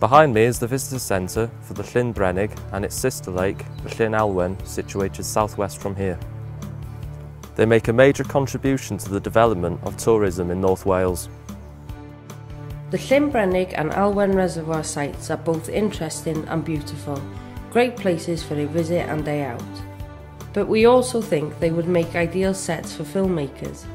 Behind me is the visitor centre for the Llyn Brenig and its sister lake, the Llyn situated southwest from here. They make a major contribution to the development of tourism in North Wales. The Llyn Brenig and Llyn reservoir sites are both interesting and beautiful, great places for a visit and day out. But we also think they would make ideal sets for filmmakers.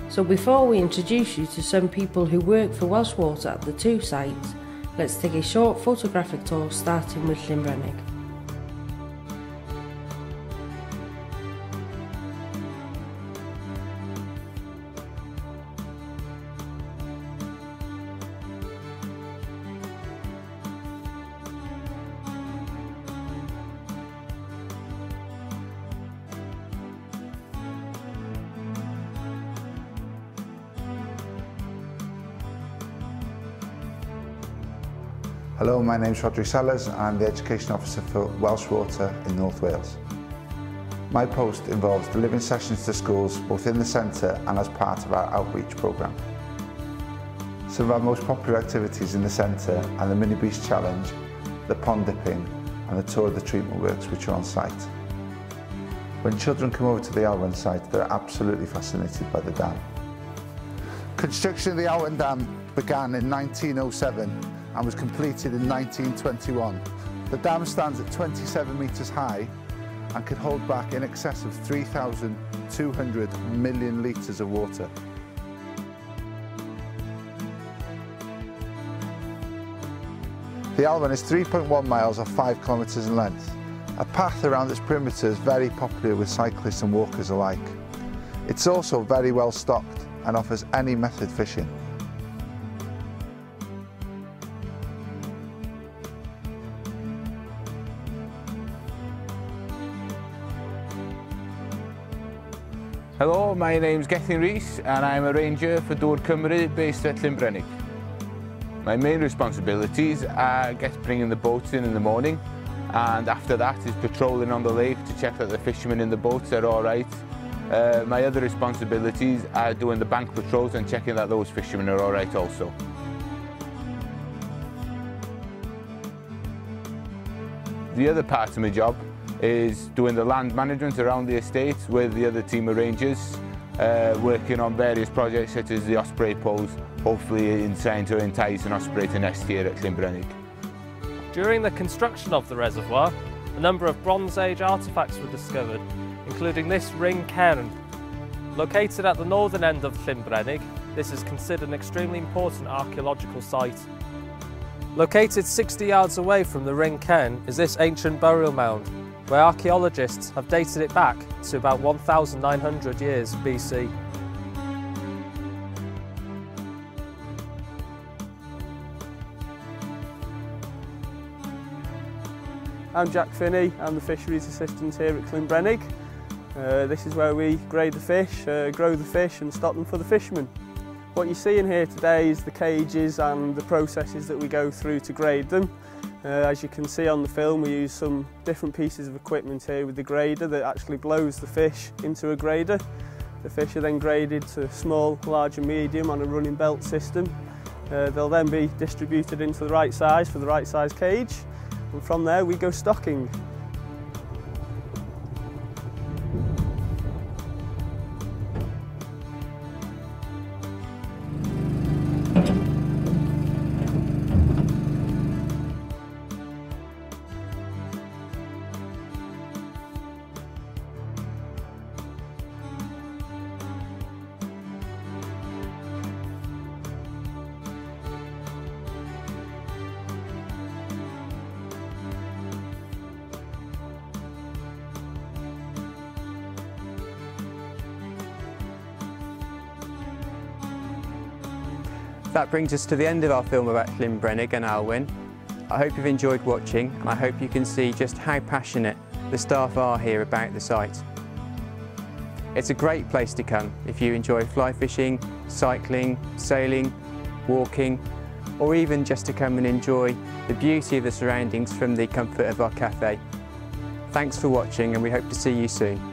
So before we introduce you to some people who work for Welsh Water at the two sites, let's take a short photographic tour starting with Llyn Brenig. Hello, my name is Rodri Sellers and I'm the Education Officer for Welsh Water in North Wales. My post involves delivering sessions to schools both in the centre and as part of our outreach programme. Some of our most popular activities in the centre are the Mini Beast Challenge, the pond dipping and the tour of the treatment works which are on site. When children come over to the Llyn site, they're absolutely fascinated by the dam. Construction of the Llyn Dam began in 1907 and was completed in 1921. The dam stands at 27 metres high and can hold back in excess of 3,200 million litres of water. The Llyn is 3.1 miles or 5 kilometres in length. A path around its perimeter is very popular with cyclists and walkers alike. It's also very well stocked and offers any method fishing. Hello, my name's Gethin Rees and I'm a ranger for Dŵr Cymru based at Llyn Brenig. My main responsibilities are bringing the boats in the morning, and after that is patrolling on the lake to check that the fishermen in the boats are alright. My other responsibilities are doing the bank patrols and checking that those fishermen are alright also. The other part of my job is doing the land management around the estate with the other team of rangers, working on various projects such as the osprey poles, hopefully in trying to entice an osprey to nest here at Llyn Brenig. During the construction of the reservoir, a number of Bronze Age artefacts were discovered, including this ring cairn. Located at the northern end of Llyn Brenig, this is considered an extremely important archaeological site. Located 60 yards away from the ring cairn is this ancient burial mound, where archaeologists have dated it back to about 1,900 years BC. I'm Jack Finney, I'm the Fisheries Assistant here at Llyn Brenig. This is where we grade the fish, grow the fish and stock them for the fishermen. What you're seeing here today is the cages and the processes that we go through to grade them. As you can see on the film, we use some different pieces of equipment here with the grader that actually blows the fish into a grader. The fish are then graded to small, large and medium on a running belt system. They'll then be distributed into the right size for the right size cage, and from there we go stocking. That brings us to the end of our film about Llyn Brenig and Llyn. I hope you've enjoyed watching, and I hope you can see just how passionate the staff are here about the site. It's a great place to come if you enjoy fly fishing, cycling, sailing, walking, or even just to come and enjoy the beauty of the surroundings from the comfort of our cafe. Thanks for watching, and we hope to see you soon.